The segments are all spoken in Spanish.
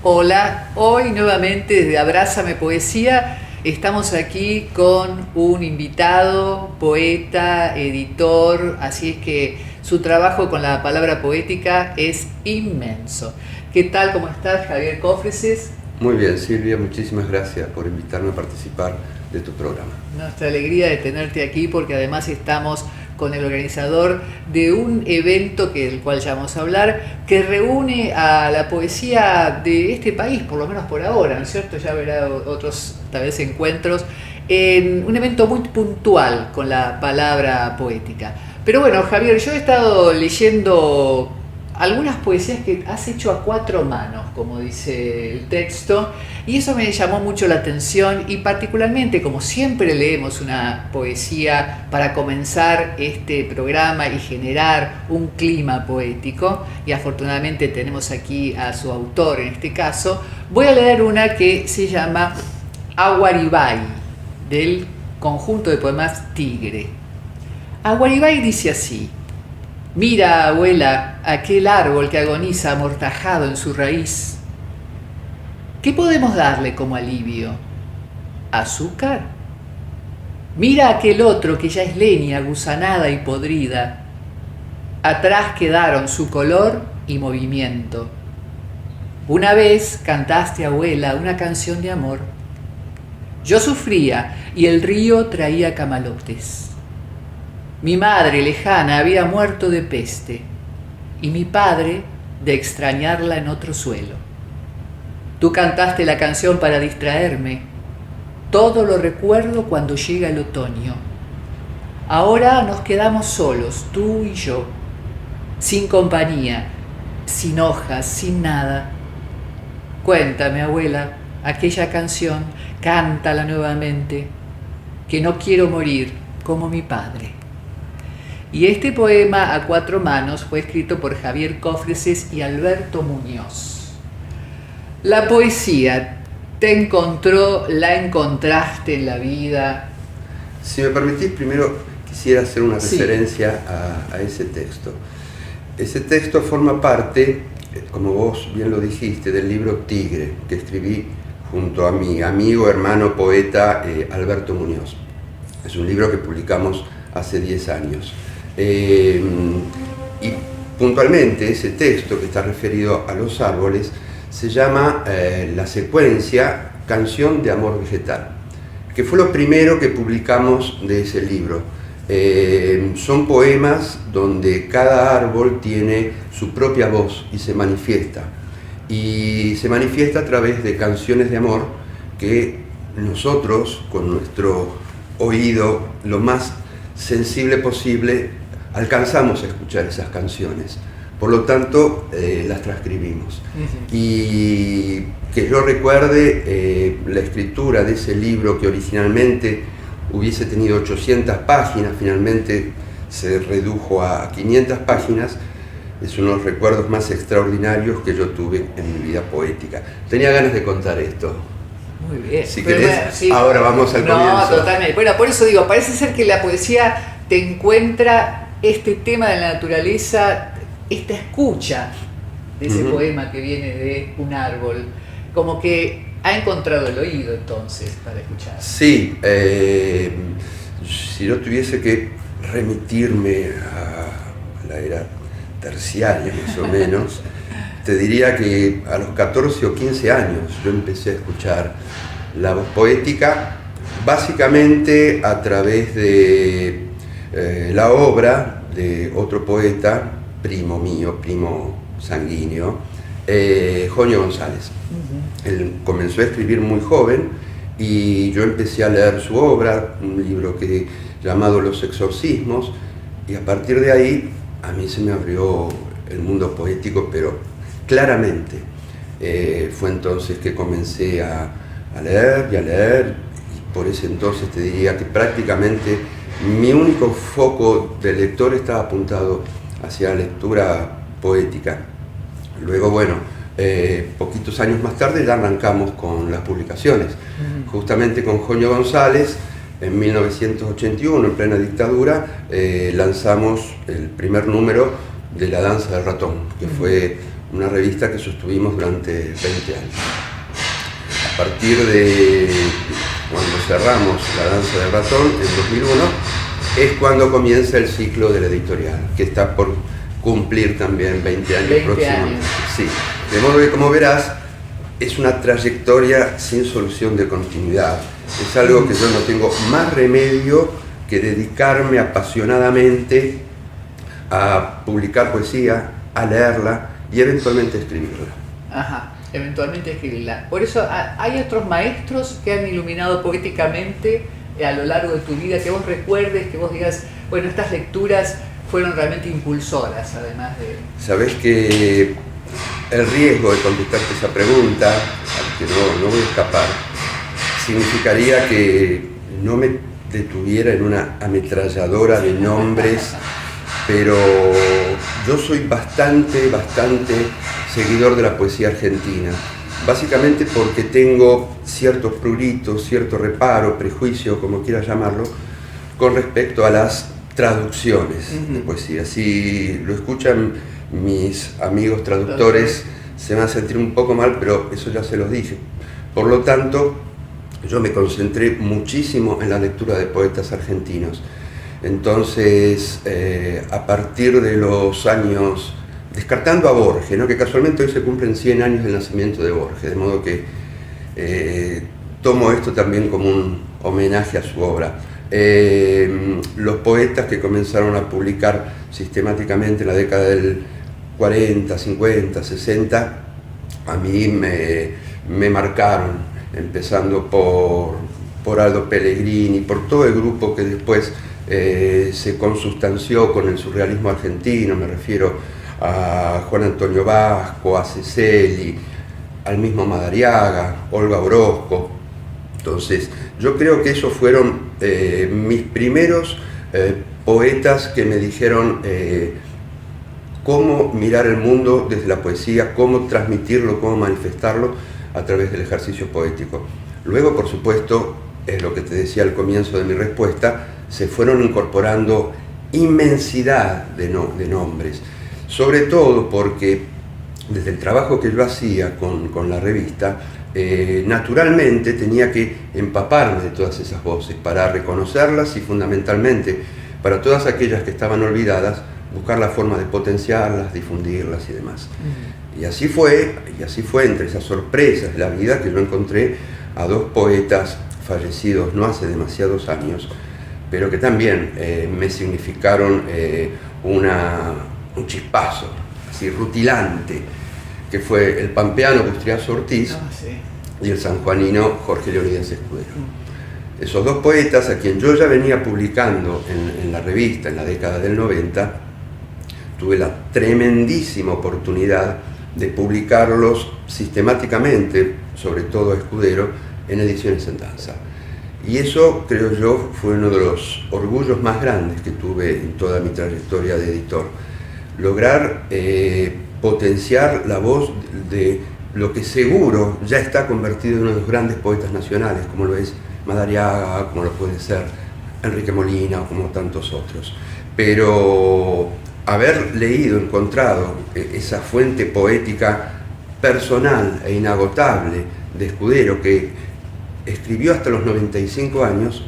Hola, hoy nuevamente desde Abrázame Poesía estamos aquí con un invitado, poeta, editor, así es que su trabajo con la palabra poética es inmenso. ¿Qué tal? ¿Cómo estás, Javier Cofreses? Muy bien, Silvia, muchísimas gracias por invitarme a participar de tu programa. Nuestra alegría de tenerte aquí porque además estamos con el organizador de un evento del cual ya vamos a hablar, que reúne a la poesía de este país, por lo menos por ahora, ¿no es cierto? Ya habrá otros, tal vez, encuentros, en un evento muy puntual con la palabra poética. Pero bueno, Javier, yo he estado leyendo algunas poesías que has hecho a cuatro manos, como dice el texto, y eso me llamó mucho la atención, y particularmente, como siempre leemos una poesía para comenzar este programa y generar un clima poético, y afortunadamente tenemos aquí a su autor en este caso, voy a leer una que se llama Aguaribay, del conjunto de poemas Tigre. Aguaribay dice así: mira, abuela, aquel árbol que agoniza amortajado en su raíz. ¿Qué podemos darle como alivio? ¿Azúcar? Mira aquel otro que ya es leña gusanada y podrida. Atrás quedaron su color y movimiento. Una vez cantaste, abuela, una canción de amor. Yo sufría y el río traía camalotes. Mi madre lejana había muerto de peste y mi padre de extrañarla en otro suelo. Tú cantaste la canción para distraerme. Todo lo recuerdo cuando llega el otoño. Ahora nos quedamos solos, tú y yo, sin compañía, sin hojas, sin nada. Cuéntame, abuela, aquella canción, cántala nuevamente, que no quiero morir como mi padre. Y este poema a cuatro manos fue escrito por Javier Cofreses y Alberto Muñoz. La poesía, ¿te encontró, la encontraste en la vida? Si me permitís, primero quisiera hacer una referencia a ese texto. Ese texto forma parte, como vos bien lo dijiste, del libro Tigre, que escribí junto a mi amigo, hermano, poeta Alberto Muñoz. Es un libro que publicamos hace 10 años. Y puntualmente ese texto que está referido a los árboles se llama la secuencia Canción de Amor Vegetal, que fue lo primero que publicamos de ese libro. Son poemas donde cada árbol tiene su propia voz y se manifiesta a través de canciones de amor que nosotros, con nuestro oído lo más sensible posible, alcanzamos a escuchar esas canciones. Por lo tanto, las transcribimos. Y que yo recuerde, la escritura de ese libro, que originalmente hubiese tenido 800 páginas, finalmente se redujo a 500 páginas, es uno de los recuerdos más extraordinarios que yo tuve en mi vida poética. Tenía ganas de contar esto. Muy bien. Si querés, bueno, sí, ahora vamos al comienzo. No, totalmente. Bueno, por eso digo, parece ser que la poesía te encuentra este tema de la naturaleza, esta escucha de ese poema que viene de un árbol, como que ha encontrado el oído entonces para escuchar. Sí, si yo tuviese que remitirme a la era terciaria más o menos, te diría que a los 14 o 15 años yo empecé a escuchar la voz poética, básicamente a través de la obra de otro poeta, primo mío, primo sanguíneo, Joño González. Él comenzó a escribir muy joven y yo empecé a leer su obra, un libro llamado Los Exorcismos, y a partir de ahí a mí se me abrió el mundo poético, pero claramente. Fue entonces que comencé a leer y a leer, y por ese entonces te diría que prácticamente mi único foco de lector estaba apuntado hacia la lectura poética. Luego, bueno, poquitos años más tarde ya arrancamos con las publicaciones. Justamente con Joño González, en 1981, en plena dictadura, lanzamos el primer número de La Danza del Ratón, que fue una revista que sostuvimos durante 20 años. A partir de cuando cerramos La Danza del Ratón, en 2001, es cuando comienza el ciclo de la editorial, que está por cumplir también 20 años próximamente. Sí. De modo que, como verás, es una trayectoria sin solución de continuidad. Es algo que yo no tengo más remedio que dedicarme apasionadamente a publicar poesía, a leerla y eventualmente escribirla. Ajá, eventualmente escribirla. Por eso hay otros maestros que han iluminado poéticamente a lo largo de tu vida, que vos recuerdes, que vos digas, bueno, estas lecturas fueron realmente impulsoras, además de... Sabés que el riesgo de contestarte esa pregunta, al que no voy a escapar, significaría que no me detuviera en una ametralladora de nombres, pero yo soy bastante seguidor de la poesía argentina, básicamente porque tengo ciertos pruritos, cierto reparo, prejuicio, como quieras llamarlo, con respecto a las traducciones de poesía. Si lo escuchan mis amigos traductores, se van a sentir un poco mal, pero eso ya se los dije. Por lo tanto, yo me concentré muchísimo en la lectura de poetas argentinos. Entonces, a partir de los años, descartando a Borges, ¿no?, que casualmente hoy se cumplen 100 años del nacimiento de Borges, de modo que tomo esto también como un homenaje a su obra. Los poetas que comenzaron a publicar sistemáticamente en la década del 40, 50, 60, a mí me marcaron, empezando por Aldo Pellegrini, por todo el grupo que después se consustanció con el surrealismo argentino. Me refiero a Juan Antonio Vasco, a Ceceli, al mismo Madariaga, Olga Orozco. Entonces, yo creo que esos fueron mis primeros poetas que me dijeron cómo mirar el mundo desde la poesía, cómo transmitirlo, cómo manifestarlo a través del ejercicio poético. Luego, por supuesto, es lo que te decía al comienzo de mi respuesta, se fueron incorporando inmensidad de nombres, sobre todo porque desde el trabajo que yo hacía con la revista, naturalmente tenía que empaparme de todas esas voces para reconocerlas y fundamentalmente para todas aquellas que estaban olvidadas, buscar la forma de potenciarlas, difundirlas y demás. Y así fue entre esas sorpresas de la vida que yo encontré a dos poetas fallecidos no hace demasiados años, pero que también me significaron un chispazo así rutilante, que fue el pampeano Bustriazo Ortiz y el sanjuanino Jorge Leonidas Escudero. Esos dos poetas, a quien yo ya venía publicando en la revista en la década del 90, tuve la tremendísima oportunidad de publicarlos sistemáticamente, sobre todo a Escudero, en Ediciones en Danza. Y eso, creo yo, fue uno de los orgullos más grandes que tuve en toda mi trayectoria de editor. Lograr potenciar la voz de lo que seguro ya está convertido en uno de los grandes poetas nacionales, como lo es Madariaga, como lo puede ser Enrique Molina o como tantos otros. Pero haber leído, encontrado esa fuente poética personal e inagotable de Escudero, que escribió hasta los 95 años,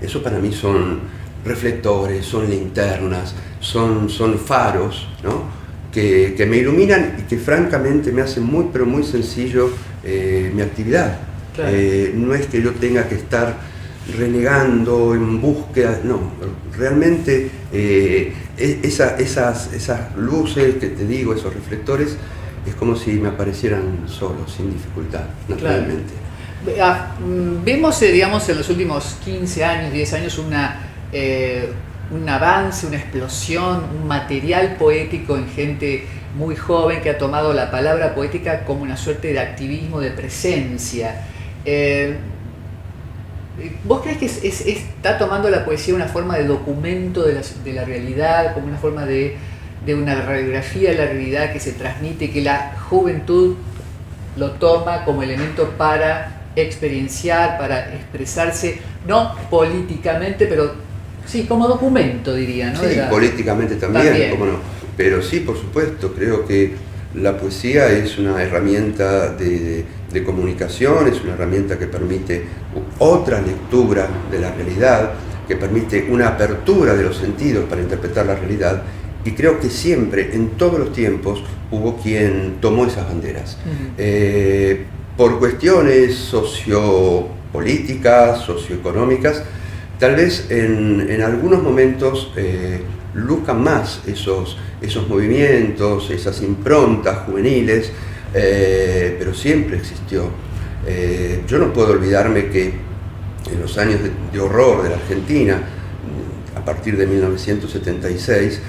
eso para mí son reflectores, son linternas, son faros, ¿no?, que me iluminan y que francamente me hacen muy, pero muy sencillo mi actividad. Claro. No es que yo tenga que estar renegando en búsqueda, no, realmente esas luces que te digo, esos reflectores, es como si me aparecieran solos, sin dificultad, naturalmente. Claro. Vemos, digamos, en los últimos 15 años, 10 años, un avance, una explosión, un material poético en gente muy joven que ha tomado la palabra poética como una suerte de activismo, de presencia. ¿Vos crees que está tomando la poesía una forma de documento de la realidad, como una forma de de una radiografía de la realidad que se transmite, que la juventud lo toma como elemento para experienciar, para expresarse, no políticamente, pero sí como documento, diría, ¿no? Sí, políticamente también, cómo no. Pero sí, por supuesto, creo que la poesía es una herramienta de comunicación, es una herramienta que permite otra lectura de la realidad, que permite una apertura de los sentidos para interpretar la realidad, y creo que siempre, en todos los tiempos, hubo quien tomó esas banderas. Por cuestiones sociopolíticas, socioeconómicas, tal vez en algunos momentos luzcan más esos movimientos, esas improntas juveniles, pero siempre existió. Yo no puedo olvidarme que en los años de horror de la Argentina, a partir de 1976,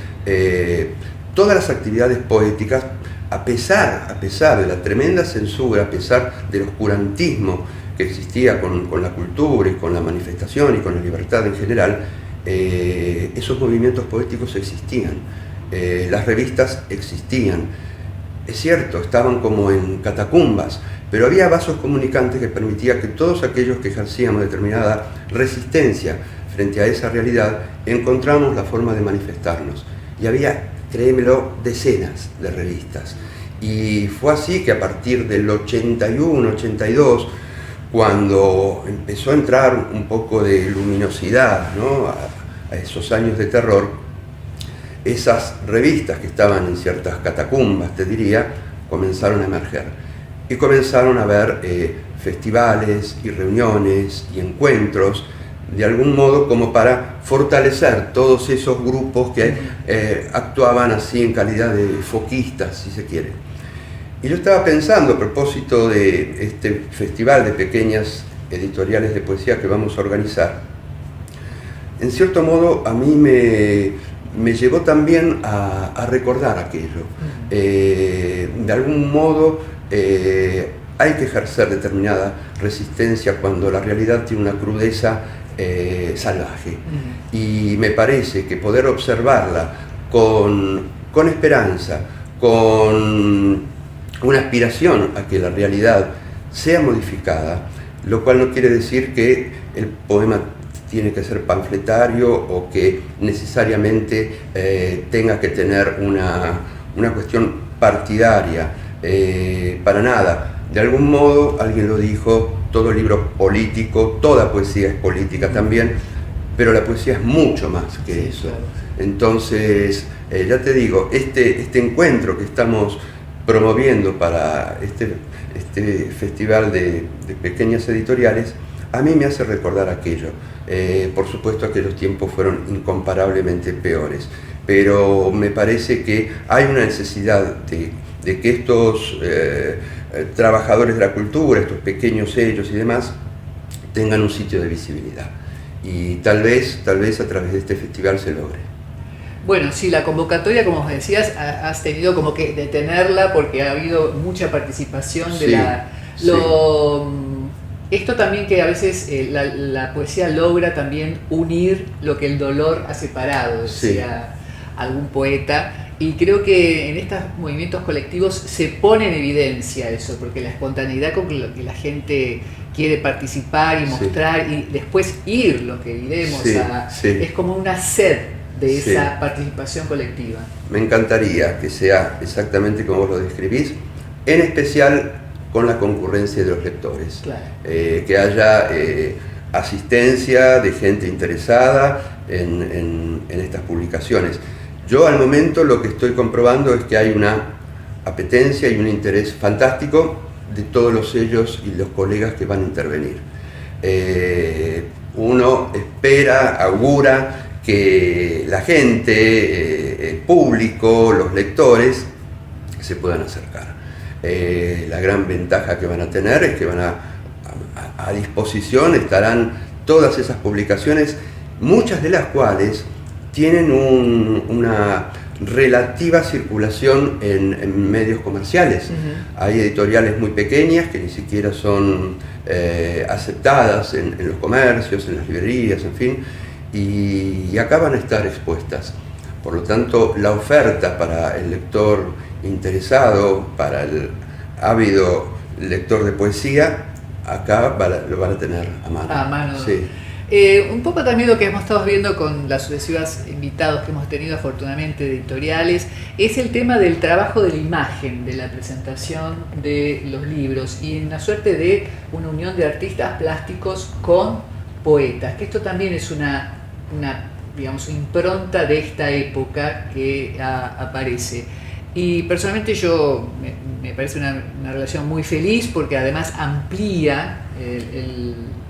todas las actividades poéticas, a pesar de la tremenda censura, a pesar del oscurantismo que existía con la cultura y con la manifestación y con la libertad en general, esos movimientos poéticos existían, las revistas existían. Es cierto, estaban como en catacumbas, pero había vasos comunicantes que permitían que todos aquellos que ejercíamos determinada resistencia frente a esa realidad encontramos la forma de manifestarnos. Y había, créemelo, decenas de revistas. Y fue así que a partir del 81, 82, cuando empezó a entrar un poco de luminosidad, ¿no?, a esos años de terror, esas revistas que estaban en ciertas catacumbas, te diría, comenzaron a emerger. Y comenzaron a haber festivales y reuniones y encuentros, de algún modo como para fortalecer todos esos grupos que actuaban así en calidad de foquistas, si se quiere. Y yo estaba pensando, a propósito de este festival de pequeñas editoriales de poesía que vamos a organizar, en cierto modo a mí me llevó también a recordar aquello. De algún modo hay que ejercer determinada resistencia cuando la realidad tiene una crudeza salvaje. Y me parece que poder observarla con esperanza, con una aspiración a que la realidad sea modificada, lo cual no quiere decir que el poema tiene que ser panfletario o que necesariamente tenga que tener una cuestión partidaria, para nada. De algún modo, alguien lo dijo, todo libro político, toda poesía es política también, pero la poesía es mucho más que eso. Entonces, ya te digo, este encuentro que estamos promoviendo para este festival de pequeñas editoriales, a mí me hace recordar aquello. Por supuesto, aquellos tiempos fueron incomparablemente peores, pero me parece que hay una necesidad de que estos trabajadores de la cultura, estos pequeños sellos y demás, tengan un sitio de visibilidad. Y tal vez a través de este festival se logre. Bueno, sí, la convocatoria, como decías, has tenido como que detenerla porque ha habido mucha participación de esto también que a veces la poesía logra también unir lo que el dolor ha separado, decía algún poeta. Y creo que en estos movimientos colectivos se pone en evidencia eso, porque la espontaneidad con la que la gente quiere participar y mostrar y después ir, lo que diremos, es como una sed de esa participación colectiva. Me encantaría que sea exactamente como vos lo describís, en especial con la concurrencia de los lectores. Claro. Que haya asistencia de gente interesada en estas publicaciones. Yo al momento lo que estoy comprobando es que hay una apetencia y un interés fantástico de todos los sellos y los colegas que van a intervenir. Uno espera, augura que la gente, el público, los lectores se puedan acercar. La gran ventaja que van a tener es que van a disposición estarán todas esas publicaciones, muchas de las cuales tienen una relativa circulación en medios comerciales. Hay editoriales muy pequeñas que ni siquiera son aceptadas en los comercios, en las librerías, en fin, y acá van a estar expuestas. Por lo tanto, la oferta para el lector interesado, para el ávido lector de poesía, acá lo van a tener a mano. A mano. Sí. Un poco también lo que hemos estado viendo con las sucesivas invitados que hemos tenido afortunadamente de editoriales es el tema del trabajo de la imagen, de la presentación de los libros y una suerte de una unión de artistas plásticos con poetas, que esto también es una digamos, impronta de esta época que aparece. Y personalmente me parece una relación muy feliz porque además amplía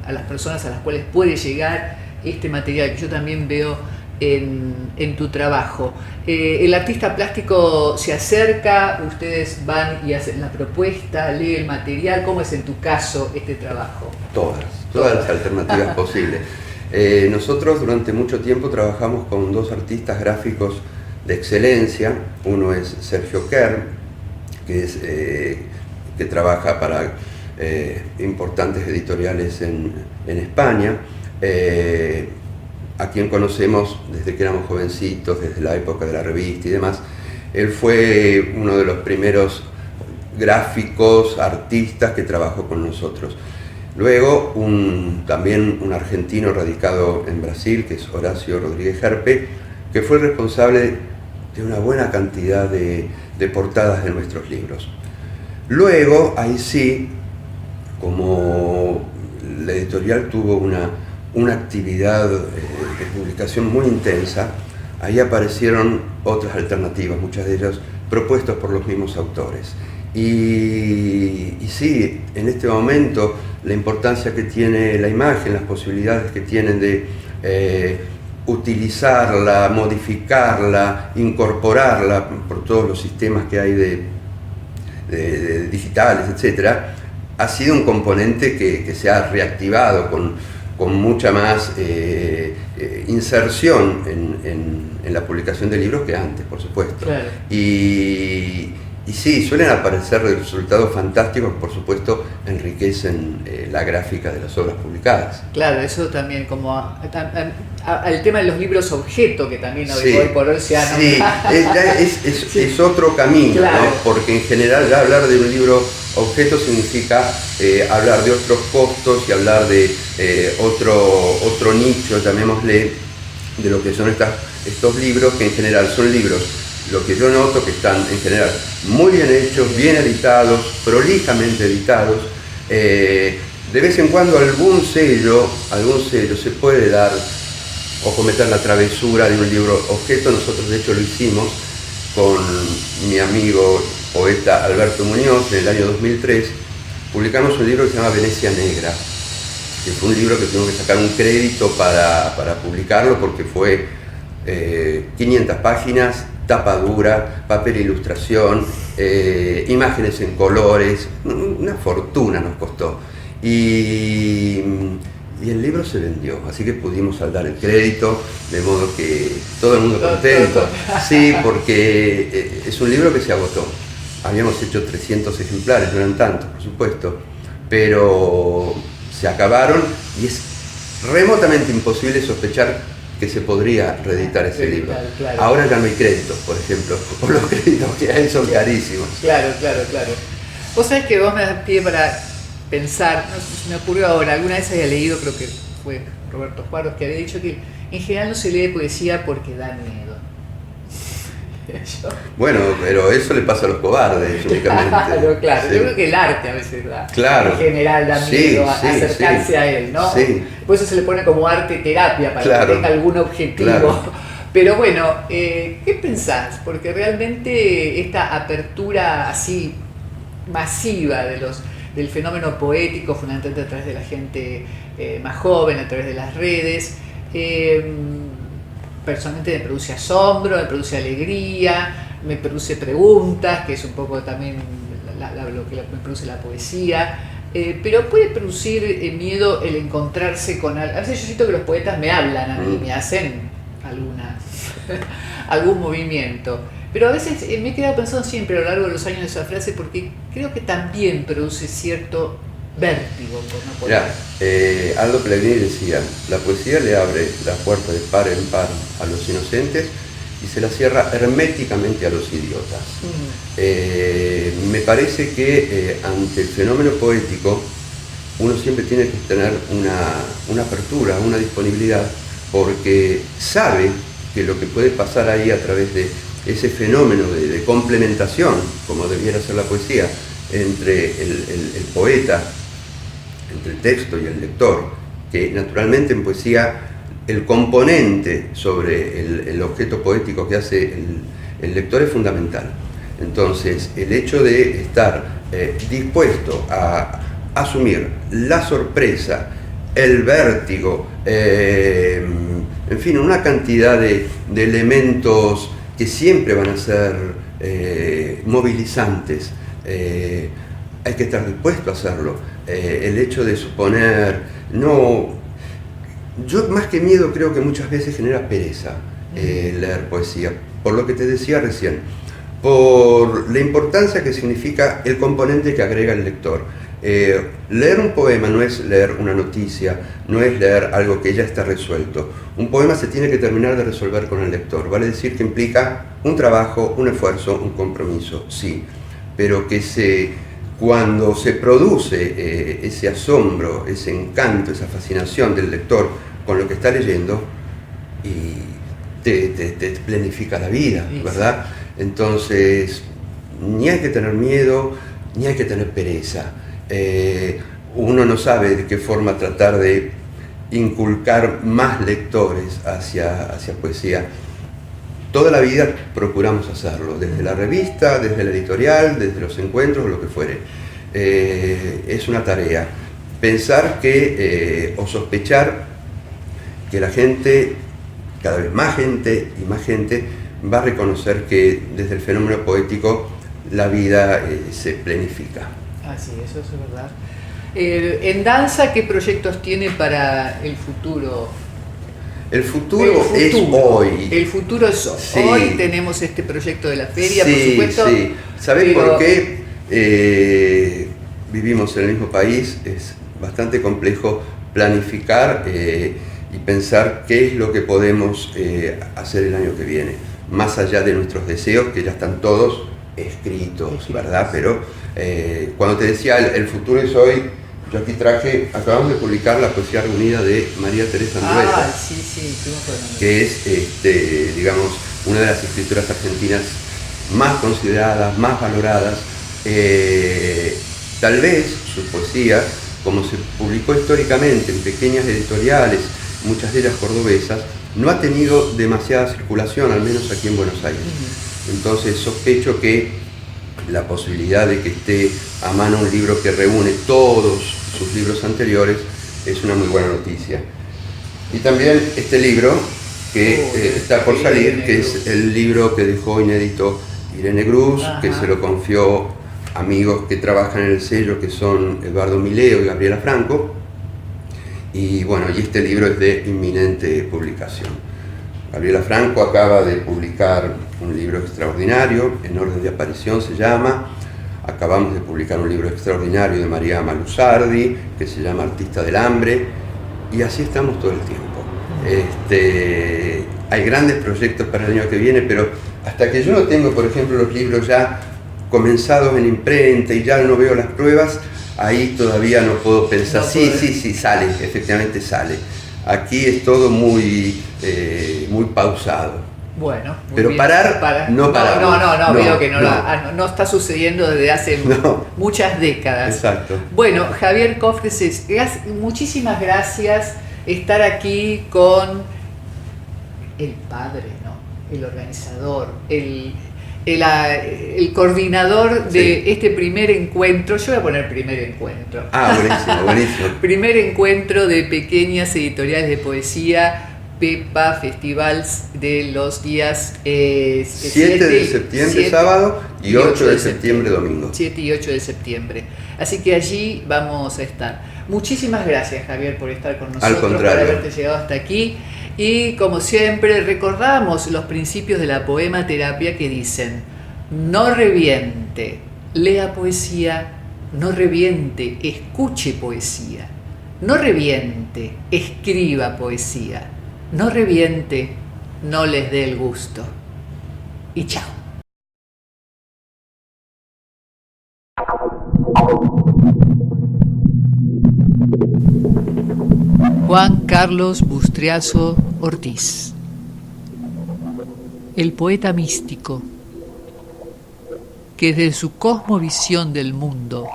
a las personas a las cuales puede llegar este material que yo también veo en tu trabajo. El artista plástico se acerca, ustedes van y hacen la propuesta, lee el material. ¿Cómo es en tu caso este trabajo? Todas las alternativas posibles. Nosotros durante mucho tiempo trabajamos con dos artistas gráficos de excelencia. Uno es Sergio Kern, que trabaja para importantes editoriales en España, a quien conocemos desde que éramos jovencitos, desde la época de la revista y demás. Él fue uno de los primeros gráficos, artistas que trabajó con nosotros. Luego también un argentino radicado en Brasil, que es Horacio Rodríguez Herpe, que fue el responsable de una buena cantidad de portadas de nuestros libros. Luego, ahí sí, como la editorial tuvo una actividad de publicación muy intensa, ahí aparecieron otras alternativas, muchas de ellas propuestas por los mismos autores. Y sí, en este momento la importancia que tiene la imagen, las posibilidades que tienen de utilizarla, modificarla, incorporarla por todos los sistemas que hay de digitales, etcétera, ha sido un componente que se ha reactivado con mucha más inserción en la publicación de libros que antes, por supuesto. Claro. Y sí, suelen aparecer resultados fantásticos que por supuesto enriquecen la gráfica de las obras publicadas. Claro, eso también, como al tema de los libros objeto, que también Sí, hoy por hoy se ha nombrado. Sí, es otro camino, claro, ¿no? Porque en general ya hablar de un libro objeto significa hablar de otros costos y hablar de otro nicho, llamémosle, de lo que son estos libros, que en general son libros, lo que yo noto que están en general muy bien hechos, bien editados, prolijamente editados. De vez en cuando algún sello se puede dar o cometer la travesura de un libro objeto. Nosotros de hecho lo hicimos con mi amigo poeta Alberto Muñoz en el año 2003. Publicamos un libro que se llama Venecia Negra, que fue un libro que tuvimos que sacar un crédito para publicarlo porque fue 500 páginas, tapa dura, papel e ilustración, imágenes en colores, una fortuna nos costó. Y el libro se vendió, así que pudimos saldar el crédito, de modo que todo el mundo contento. Sí, porque es un libro que se agotó. Habíamos hecho 300 ejemplares, no eran tantos, por supuesto, pero se acabaron y es remotamente imposible sospechar que se podría reeditar ese libro. Claro. Ahora ya no hay créditos, por ejemplo, por los créditos que hay son carísimos. Claro. Vos sabés que vos me das pie para pensar, me ocurrió ahora, alguna vez había leído, creo que fue Roberto Juárez, que había dicho que en general no se lee poesía porque da miedo. Bueno, pero eso le pasa a los cobardes únicamente. Claro, Sí. yo creo que el arte a veces da, Claro. en general da miedo a acercarse a él, ¿no? Sí. Por eso se le pone como arte terapia para que tenga algún objetivo. Claro. Pero bueno, ¿qué pensás? Porque realmente esta apertura así masiva del fenómeno poético, fundamentalmente a través de la gente más joven, a través de las redes, personalmente me produce asombro, me produce alegría, me produce preguntas, que es un poco también lo que me produce la poesía, pero puede producir miedo el encontrarse con algo. A veces yo siento que los poetas me hablan a mí, me hacen algún movimiento, pero a veces me he quedado pensando siempre a lo largo de los años de esa frase porque creo que también produce cierto vértigo por no poder. Aldo Pellegrini decía: la poesía le abre la puerta de par en par a los inocentes y se la cierra herméticamente a los idiotas. Me parece que ante el fenómeno poético uno siempre tiene que tener una apertura, una disponibilidad, porque sabe que lo que puede pasar ahí a través de ese fenómeno de complementación, como debiera ser la poesía, entre el poeta, entre el texto y el lector, que naturalmente en poesía el componente sobre el objeto poético que hace el lector es fundamental. Entonces, el hecho de estar dispuesto a asumir la sorpresa, el vértigo, en fin, una cantidad de elementos que siempre van a ser movilizantes, hay que estar dispuesto a hacerlo. El hecho de suponer, yo más que miedo creo que muchas veces genera pereza leer poesía, por lo que te decía recién, por la importancia que significa el componente que agrega el lector. Leer un poema no es leer una noticia, no es leer algo que ya está resuelto. Un poema se tiene que terminar de resolver con el lector, vale decir que implica un trabajo, un esfuerzo, un compromiso, sí, pero que cuando se produce ese asombro, ese encanto, esa fascinación del lector con lo que está leyendo, y te planifica la vida, ¿verdad? Entonces, ni hay que tener miedo, ni hay que tener pereza. Uno no sabe de qué forma tratar de inculcar más lectores hacia poesía. Toda la vida procuramos hacerlo, desde la revista, desde la editorial, desde los encuentros, lo que fuere. Es una tarea. Pensar que, o sospechar que la gente, cada vez más gente y más gente, va a reconocer que desde el fenómeno poético la vida se planifica. Así, eso es verdad. En danza, ¿qué proyectos tiene para el futuro? El futuro es hoy. El futuro es hoy. Sí. Hoy tenemos este proyecto de la feria, sí, por supuesto. Sí. ¿Sabés por qué? Vivimos en el mismo país, es bastante complejo planificar y pensar qué es lo que podemos hacer el año que viene, más allá de nuestros deseos, que ya están todos escritos, ¿verdad? Pero cuando te decía el futuro es hoy, yo aquí acabamos de publicar la poesía reunida de María Teresa Andueza, que es, digamos, una de las escritoras argentinas más consideradas, más valoradas. Tal vez su poesía, como se publicó históricamente en pequeñas editoriales, muchas de ellas cordobesas, no ha tenido demasiada circulación, al menos aquí en Buenos Aires. Entonces sospecho que la posibilidad de que esté a mano un libro que reúne todos sus libros anteriores es una muy buena noticia. Y también este libro que está por salir, que es el libro que dejó inédito Irene Grus, que se lo confió amigos que trabajan en el sello, que son Eduardo Mileo y Gabriela Franco. Y bueno, y este libro es de inminente publicación. Gabriela Franco acaba de publicar un libro extraordinario, En orden de aparición se llama. Acabamos de publicar un libro extraordinario de María Malusardi, que se llama Artista del Hambre, y así estamos todo el tiempo. Hay grandes proyectos para el año que viene, pero hasta que yo no tengo, por ejemplo, los libros ya comenzados en imprenta y ya no veo las pruebas, ahí todavía no puedo pensar, sí, sale, efectivamente sale. Aquí es todo muy pausado. Bueno, pero bien. No paramos. No, veo que no está sucediendo desde hace muchas décadas. Exacto. Bueno, Javier Cofreses, muchísimas gracias estar aquí con el padre, ¿no? El organizador, el coordinador de este primer encuentro. Yo voy a poner primer encuentro. Buenísimo. Primer encuentro de pequeñas editoriales de poesía, Pepa Festivals, de los días 7 de septiembre sábado y 8 de septiembre domingo. 7 y 8 de septiembre. Así que allí vamos a estar. Muchísimas gracias, Javier, por estar con nosotros, Al contrario, por haberte llegado hasta aquí. Y como siempre, recordamos los principios de la poematerapia que dicen: no reviente, lea poesía; no reviente, escuche poesía; no reviente, escriba poesía; no reviente, no les dé el gusto. y chao. Juan Carlos Bustriazo Ortiz, el poeta místico, que desde su cosmovisión del mundo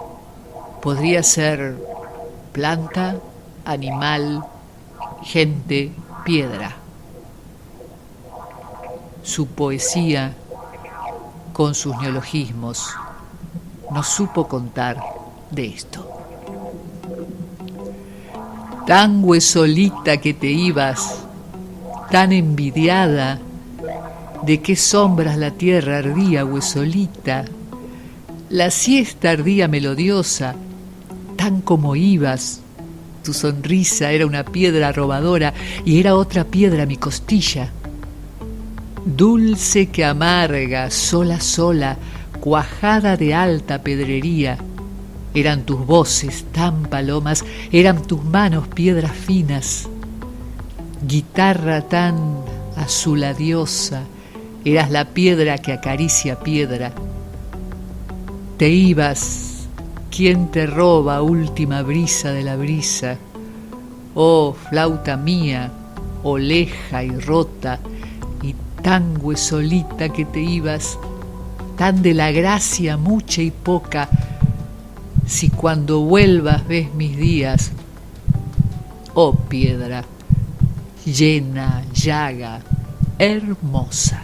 podría ser planta, animal, gente, piedra. Su poesía, con sus neologismos, nos supo contar de esto. Tan huesolita que te ibas, tan envidiada, de qué sombras la tierra ardía huesolita, la siesta ardía melodiosa, tan como ibas, tu sonrisa era una piedra robadora y era otra piedra mi costilla. Dulce que amarga, sola, sola, cuajada de alta pedrería, eran tus voces tan palomas, eran tus manos piedras finas. Guitarra tan azuladiosa, eras la piedra que acaricia piedra. Te ibas, ¿quién te roba última brisa de la brisa? Oh, flauta mía, oleja y rota, y tan huesolita que te ibas, tan de la gracia mucha y poca, si cuando vuelvas ves mis días, oh piedra, llena, llaga, hermosa.